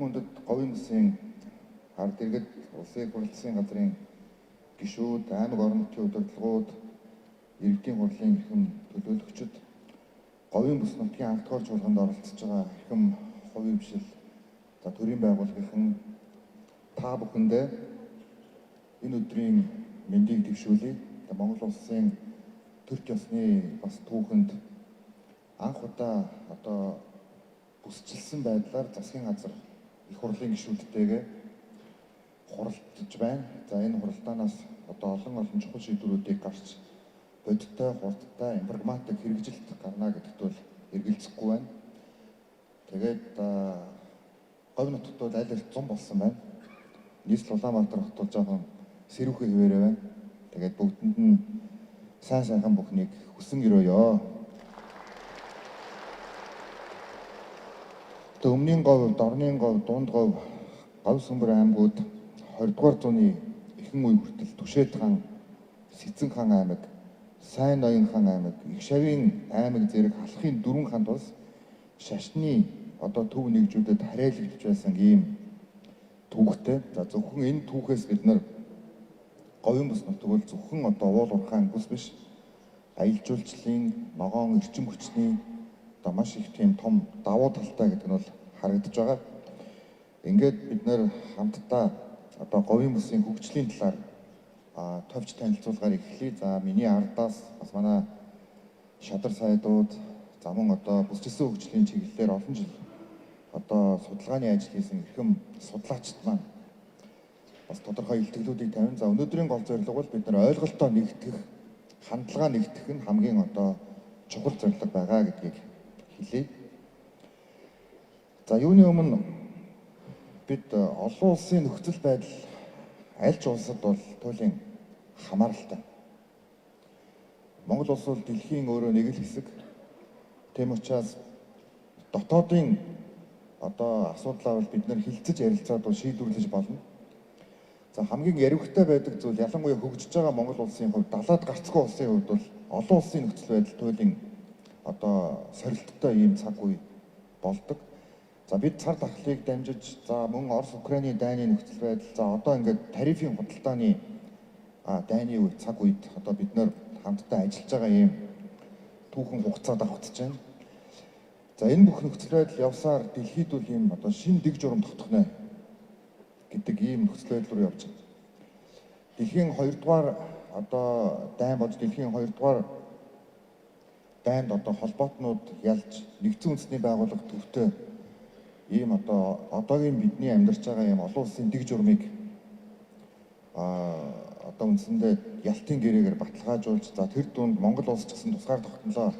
хүндэт говийн бүсийн ард иргэд улсын хурлын газрын гишүүд, аймаг орон нутгийн удирдлагууд, иргэдийн хурлын эрхэм төлөөлөгчид, говийн бүс нутгийн анх дугаар чуулганд оролцож байгаа эрхэм хувийн бишил за төрийн байгууллагын та бүхэндээ энэ өдрийн мэндийг дэвшүүлье. Монгол улсын төрч ёсны бас түүхэнд анх удаа бүсчилсэн байдлаар засгийн газар их хурлын гишүүдтэйгээ хуралдаж байна. За энэ хуралдаанаас олон чухал шийдвэрүүдийг гарч бодиттой, хурдтай, прагматик хэрэгжилт гарна гэдэгт бол эргэлзэхгүй байна. Тэгээд говь нутагт бол аль аль зам болсон байна. Нийслэл Улаанбаатар хот бол жоохон сэрүүхэ хിവэрэ байна. Тэгээд бүгдэнд нь сайн бүхнийг хүсэн өрөөё. Өмнгийн говь, дорны говь, дунд говь, Гав Сүмбэр аймагуд 20 дугаар зууны ихэнх үе хүртэл Түшээд хаан, Сэцэн хаан аймаг, Сайн Ноён хаан аймаг, Их Шавийн аймаг зэрэг халахын 4 ханд бас шашны төв нэгжүүдэд харьяалагдж байсан ийм түүхтэй. За зөвхөн энэ түүхээс бид нар говийн бүс нутаг бол зөвхөн уул уурхайн бүс биш. Аялал жуулчлалын, ногоон эрчим хүчний маш их тийм том давуу талтай гэдэг нь бол харагдаж байгаа. Ингээд бид нэр хамтдаа говийн бүсийн хөгжлийн талаар товч танилцуулгаар эхлэе. За миний ардаас бас манай шадар сайдууд за мөн бүсчилсэн хөгжлийн чиглэлээр олон жил судалгааны ажил хийсэн эрхэм судлаачид маань бас тодорхой илтгэлүүдийг тавина. За өнөөдрийн гол зорилго бол бид нар ойлголтоо нэгтгэх, хандлага нэгтгэх нь хамгийн чухал зорилго байгаа гэдгийг хэлье. За юуны өмнө бид олон улсын нөхцөл байдал аль ч улсад бол туйлын хамааралтай. Монгол улс бол дэлхийн өөрөө нэг л хэсэг. Тийм учраас дотоодын асуудлаа бол бид нэр хилцэж ярилцаад шийдвэрлэж болно. За хамгийн яригтай байдаг зүйл ялангуяа хөгжиж байгаа Монгол улсын хувьд, далаад гарцгүй улсын хувьд бол олон улсын нөхцөл байдал туйлын сорилттой ийм цаг үе болдог. За бид цар тахлыг дамжиж, за мөн Орос Украины дайны нөхцөл байдал, за ингээд тарифын худалдааны дайны үе цаг үед бид нэр хамтдаа ажиллаж байгаа ийм түүхэн хугацаа давхцаж байна. За энэ бүх нөхцөл байдал явсаар дэлхийд бол ийм шинэ дэг журам тогтохно гэдэг ийм нөхцөл байдал руу явж байна. Дэлхийн 2 дугаар дайн болж дэлхийн 2 дугаар дайнд холбоотнууд ялж нэгдсэн үндэсний байгууллага төвтэй ийм одоогийн бидний амьдарч байгаа ийм олон улсын дэг журмыг үндсэндээ ялтын гэрээгээр баталгаажуулж, за тэр дунд Монгол улс ч гэсэн тусгаар тогтнолоо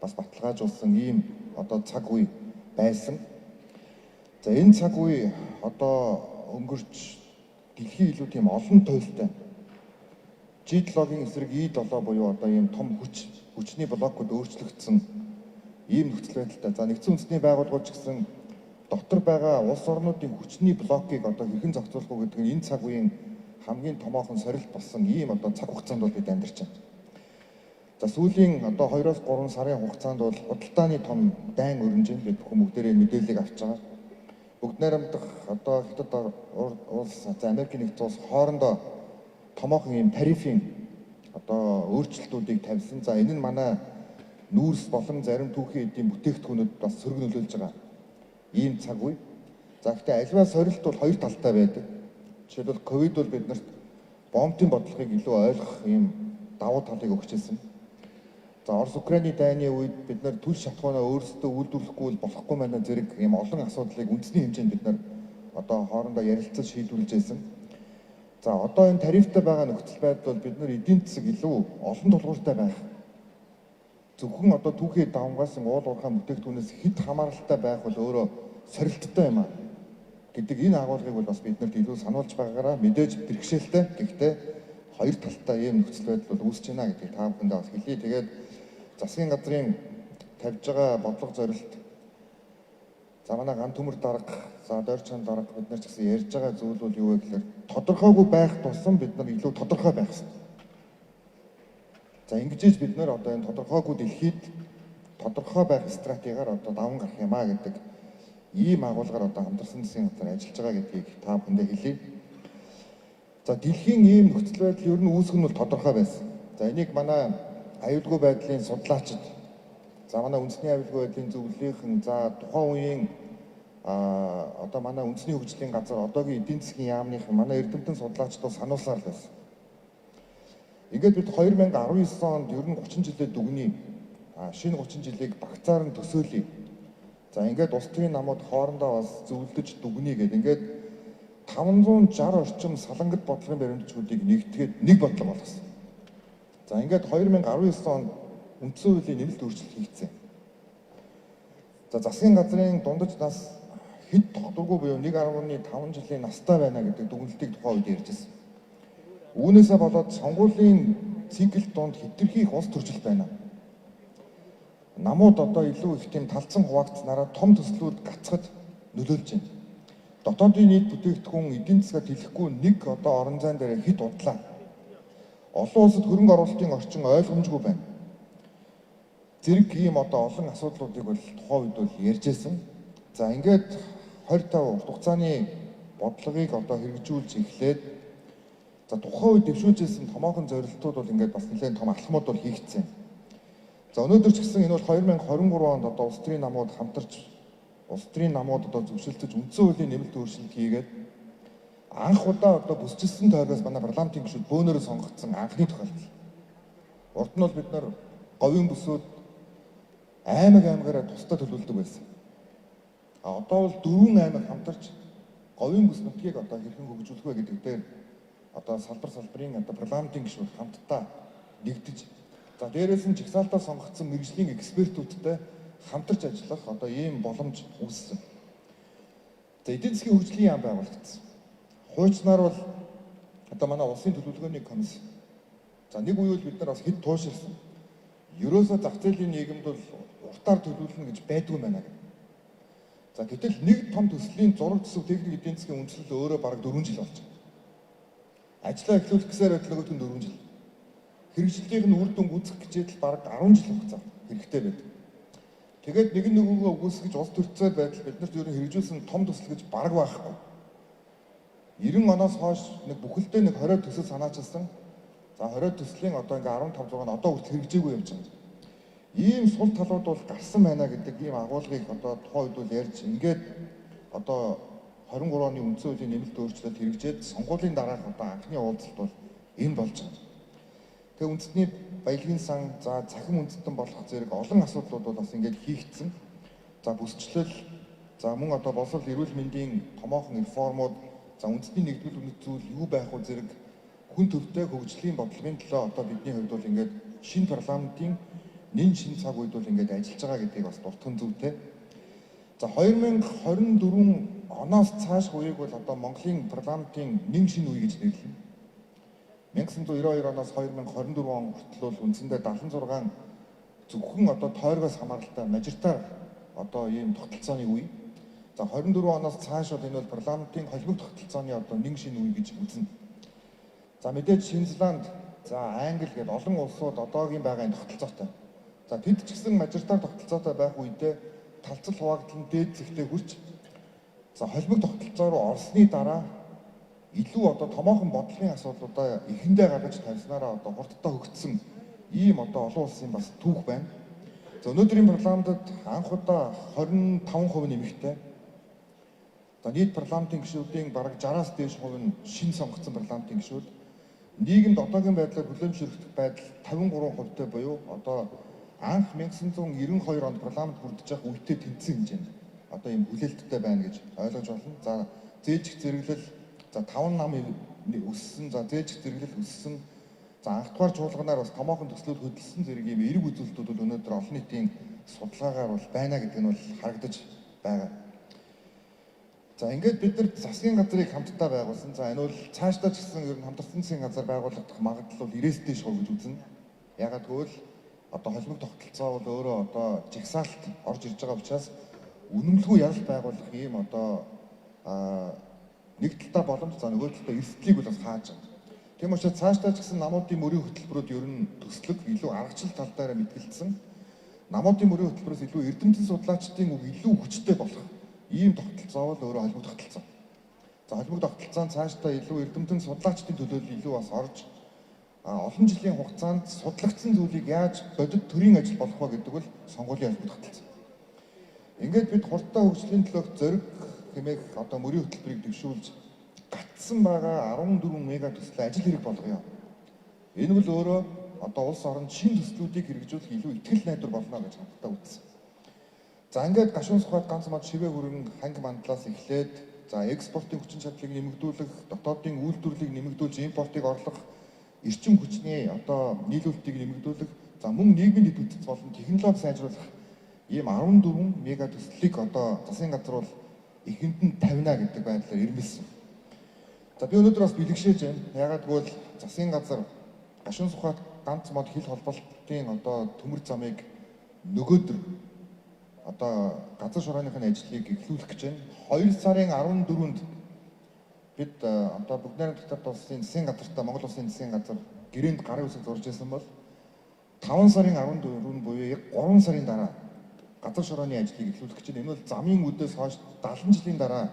бас баталгаажуулсан ийм цаг үе байсан. За энэ цаг үе өнгөрч дэлхийн илүү тийм олон туйлтай G7-гийн эсрэг E7 буюу ийм том хүчний блокууд өөрчлөгдсөн ийм нөхцөл байдалтай. За нэгдсэн үндэсний байгууллагууд ч гэсэн дотор байгаа улс орнуудын хүчний блокийг хэрхэн зохицуулах вэ гэдэг нь энэ цаг үеийн хамгийн томоохон сорилт болсон ийм цаг хугацаанд бол бид амьдарч байна. За сүүлийн 2-3 сарын хугацаанд бол худалдааны том дайн өрнөж бид бүхэн бүгдээрээ мэдээллийг авч байгаа. Бүгд найрамдах Хятад улс, Америкийн нэгдсэн улс хоорондоо томоохон ийм тарифын өөрчлөлтүүдийг тавьсан. За энэ нь манай нүүрс болон зарим түүхийн эдийн бүтээгдэхүүнүүд бас сөрөг нөлөөлж байгаа ийм цаг үе. За гэхдээ аливаа сорилт бол хоёр талтай байдаг. Жишээлбэл ковид бол биднэрт бомбын бодлогыг илүү ойлгох ийм давуу талыг өгчээсэн. За Орос Украины дайны үед бид нар түл шатхуунаа өөрсдөө үйлдвэрлэхгүй болохгүй манай зэрэг ийм олон асуудлыг үндэсний хэмжээнд бид нар хоорондоо ярилцаж шийдвэрлэж байсан. За энэ тарифтай байгаа нөхцөл байдал бол бид нар эдийн засаг илүү олон тулгууртай байх. Зөвхөн түүхий давмгаас уул уурхайн бүтээгдэхүүнээс хэд хамааралтай байх бол өөрөө сорилттой юм гэдэг энэ агуулгыг бол бас биднэрт илүү сануулж байгаагаараа мэдээж бэрхшээлтэй. Гэхдээ хоёр талтай ийм нөхцөл байдал бол үүсэж байна гэдгийг та бүхэндээ бас хэлье. Тэгээд засгийн газрын тавьж байгаа бодлого зорилт за манай ган төмөр дарга, за дойрчхан дарга бид нар ч гэсэн ярьж байгаа зүйл бол юу вэ гэхээр тодорхойгүй байх тусам бид нар илүү тодорхой байх хэрэгтэй. За ингэж бид нар энэ тодорхойгүй дэлхийд тодорхой байх стратегиар даван гарах юмаа гэдэг ийм агуулгаар одоо хамтарсан засгийн газар ажиллаж байгаа гэдгийг та бүхэндээ хэлье. За дэлхийн ийм нөхцөл байдал ер нь үүсэх нь бол тодорхой байсан. За энийг манай аюулгүй байдлын судлаачид, за манай үндэсний аюулгүй байдлын зөвлөлийнхэн, за тухайн үеийн одоо манай үндэсний хөгжлийн газар, одоогийн эдийн засгийн яамныхан манай эрдэмтэн судлаачид сануулсаар л байсан. Ингээд бид 2019 онд ер нь 30 жилээ дүгнэе. Шинэ 30 жилийг багцаар нь төсөөлье. За ингээд улс төрийн намууд хоорондоо бас зөвлөдөж дүгнэе гэдэг. Ингээд 560 орчим салангат бодлогын баримтчдыг нэгтгээд нэг бодлого болгосон. За ингээд 2019 онд үндсэн хуулийн нэмэлт өөрчлөлт хийгдсэн. За засгийн газрын дундаж нас хэд тогтворгүй буюу 1.5 жилийн настай байна гэдэг дүгнэлтийг тухайн үед ярьжсэн. Үүнээсээ болоод сонгуулийн цикл донд хэтэрхий их улс төрчил байна. Намууд одоо илүү их тийм талцсан хуваагдсанараа том төслүүд гацхад нөлөөлж байна. Дотоодын нийт бүтээгдэхүүн эдийн засгаар хэлэхгүй нэг одоо орон зайн дээр хэд удлаа. Олон улсад хөрөнгө оруулалтын орчин ойлгомжгүй байна. Зэрэг ийм одоо олон асуудлуудыг бол тухайн үед бол ярьжсэн. За ингээд 25 урт хугацааны бодлогыг одоо хэрэгжүүлж эхлээд за тухайн үед дэвшүүлжсэн томоохон зорилтууд бол ингээд бас нэлээд том алхмууд бол хийгдсэн. За өнөөдөр ч гэсэн энэ бол 2023 онд одоо улс төрийн намууд хамтарч улс төрийн намууд одоо зөвшөлдөж үндсэн хуулийн нэмэлт өөрчлөлт хийгээд анх удаа одоо бүсчилсэн тойроос манай парламентын гишүүд бөөнөрөө сонгогдсон анхны тохиолдол. Урд нь бол бид нар говийн бүсүүд аймагаараа тусдаа төлөвлөдөг байсан. Одоо бол 4 аймаг хамтарч говийн бүс нутгийг одоо хэрхэн хөгжүүлэх вэ гэдэг дээр одоо салбарын одоо парламентын гишүүд хамтдаа нэгдэж, за дээрээс нь жагсаалтаа сонгогдсон мэргэжлийн экспертүүдтэй хамтарч ажиллах одоо ийм боломж үүссэн. За эдийн засгийн хөгжлийн яам байгуулагдсан. Хуучнаар бол одоо манай улсын төлөвлөгөөний комисс. За нэг үеүл бид нар бас хэд тууширсан. Ерөөсөө зах зээлийн нийгэмд бол уртаар төлөвлөнө гэж байдгүй байна гэдэг. За гэтэл нэг том төслийн зураг төсөв техник эдийн засгийн үндэслэл өөрөө бараг 4 жил болж байна. Ажлаа эхлүүлэх гэсээр нөгөөт нь 4 жил. Хэрэгжлийнх нь үр дүн гүйцэх гэжээл бараг 10 жил хугацаа хэрэгтэй байдаг. Тэгээд нэг нөгөөгөө үгүйсгэж улс төрцөө байдал биднэрт ер нь хэрэгжүүлсэн том төсөл гэж бараг байхгүй. 90 оноос хойш нэг бүхэлдээ нэг 20 төсөл санаачилсан. За 20 төслийн одоо ингээ 15 6 нь одоо хүртэл хэрэгжээгүй явж байгаа. Ийм сул талууд бол гарсан байна гэдэг ийм агуулгыг одоо тухайн үед бол ярьж ингээд одоо 23 оны үндсэн хуулийн нэмэлт өөрчлөлт хэрэгжээд сонгуулийн дараах одоо анхны уулзалт бол энэ болж байгаа. Тэгээ үндэсний баялагын сан, за цахим үндэстэн болох зэрэг олон асуудлууд бол бас ингээд хийгдсэн. За бүсчлэл, за мөн одоо боловсрол эрүүл мэндийн томоохон реформууд, за үндэсний нэгдвэл үнэт зүйл юу байх вэ зэрэг хүн төвтэй хөгжлийн бодлогын төлөө одоо бидний хувьд бол ингээд шинэ парламентын нэн шинэ цаг үед бол ингээд ажиллаж байгаа гэдгийг бас дуртан зүйтэй. За 2024 оноос цааш үеиг бол одоо Монголын парламентын нэн шинэ үе гэж нэрлэнэ. 1992 оноос 2024 он хүртэл бол үндсэндээ 76 зөвхөн одоо тойргоос хамааралтай мажоритар одоо ийм тогтолцооны үе. За 24 оноос цааш бол энэ бол парламентын холбог тогтолцооны одоо нэн шинэ үе гэж үзнэ. За мэдээж Шинзланд, за Англи гээд олон улсууд одоогийн байгааны тогтолцоотой. За тэд ч гэсэн мажоритар тогтолцоотой байх үедээ талцал хуваагдал нь дээд зэгтээ хүрч, за холбог тогтолцоо руу орсны дараа илүү одоо томоохон бодлогын асуудлуудаа эхэндээ гаргаж тавьснараа одоо хурдтай хөгжсөн ийм одоо олон улсын бас түүх байна. За өнөөдрийн парламентод анх удаа 25% нэмэгтэй. За нийт парламентын гишүүдийн бараг 60-аас дээш хувь нь шинэ сонгогдсон парламентын гишүүд. Нийгэмд одоогийн байдлаар хүлээмжшүүлэгдэх байдал 53% буюу одоо анх 1992 онд парламент бүрдэж явах үедээ тэнцсэн хэмжээнд одоо ийм хүлээлттэй байна гэж ойлгож байна. За зээлжих зэрэглэл, за 5 нам өссөн, за зээлжих зэрэглэл өссөн. За анх дугаар чуулганаар бас томоохон төслүүд хөдөлсөн зэрэг ийм эерэг үзүүлэлтүүд бол өнөөдөр олон нийтийн судалгаагаар бол байна гэдэг нь бол харагдаж байгаа. За ингээд бид нар засгийн газрыг хамтдаа байгуулсан. За энэ бол цаашдаа ч гэсэн ер нь хамтарсан засгийн газар байгуулагдах магадлал бол 90-с дээш хувь гэж үзнэ. Ягаад гэвэл одоо холбог тогтолцоо бол өөрөө одоо жагсаалт орж ирж байгаа учраас үнэмлэхүй ялал байгуулах ийм одоо нэг талдаа боломж, за нөгөө талдаа эрсдлийг бол бас хааж байгаа. Тийм учраас цаашдаа ч гэсэн намуудын мөрийн хөтөлбөрүүд ер нь төслөг илүү аргачлал талдаараа мэтгэлцсэн. Намуудын мөрийн хөтөлбөрөөс илүү эрдэмтэн судлаачдын үг илүү хүчтэй болох. Ийм тогтолцоо бол өөрөө холбогдох тогтолцоо. За холбогдох тогтолцоонд цаашдаа илүү эрдэмтэн судлаачдын төлөөлөл илүү бас орж олон жилийн хугацаанд судлагдсан зүйлийг яаж бодит төрийн ажил болох вэ гэдэг бол сонгуулийн холбогдох тогтолцоо. Ингээд бид хурдтай хөгжлийн төлөөх зориг хэмээх одоо мөрийн хөтөлбөрийг дэвшүүлж гатсан байгаа 14 мега төслийн ажил хэрэг болгоё. Энэ бол өөрөө одоо улс оронд шинэ төслүүдийг хэрэгжүүлэх илүү ихтгэл найдвар болно гэж хандтаа үзсэн. За ингээд гашуун сухад ганц мод шивээ хүрэн ханги мандлаас эхлээд за экспортын хүчин чадлыг нэмэгдүүлэх, дотоодын үйлдвэрлэлийг нэмэгдүүлж импортыг орлох, эрчим хүчний одоо нийлүүлэлтийг нэмэгдүүлэх, за мөн нийгмийн дэд бүтц болон технологи сайжруулах ийм 14 мега төслийг одоо засгийн газар бол ихэнд нь тавина гэдэг байдлаар ирмэлсэн. За би өнөөдөр бас бэлгшээж байна. Ягаад гэвэл засгийн газар гашуун сухад ганц мод хил холболтын одоо төмөр замыг нөгөөдөр одоо газар шорооныхын ажлыг эхлүүлэх гэж байна. 2 сарын 14-нд бид одоо бүгд найрамд дотор улсын засгийн газартаа Монгол улсын засгийн газар гэрээнд гарын үсэг зурж ирсэн бол 5 сарын 14-нд буюу яг 3 сарын дараа газар шорооны ажлыг эхлүүлэх гэж байна. Энэ бол замын үдээс хойш 70 жилийн дараа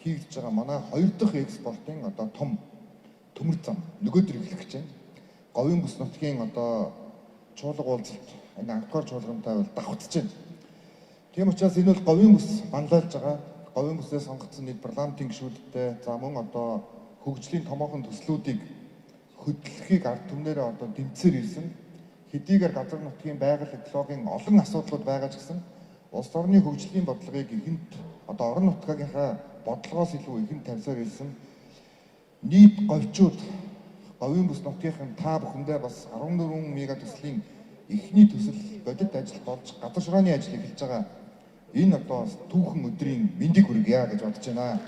хийгдэж байгаа манай 2 дахь экспортын одоо том төмөр зам нөгөөдөр эхлэх гэж байна. Говийн бүс нутгийн одоо чуулга уулзалт энэ анхдугаар чуулгантай бол давхцаж байна. Тийм учраас энэ бол говийн бүс манлайлж байгаа. Говийн бүсээс сонгогдсон нийт парламентын гишүүдтэй за мөн одоо хөгжлийн томоохон төслүүдийг хөтлөхийг ард түмнээрээ одоо дэмцээр ирсэн. Хэдийгээр газар нутгийн байгаль экологийн олон асуудлууд байгаа ч гэсэн улс орны хөгжлийн бодлогыг ихэнд одоо орон нутгийнхаа бодлогоос илүү ихэнд тавьсаар ирсэн. Нийт говьчууд говийн бүс нутгийн та бүхэндээ бас 14 мега төслийн эхний төсөл бодит ажил болж газар шорооны ажил эхэлж байгаа. Энэ одоо түүхэн өдрийн мэндийг хүргье гэж бодож байна.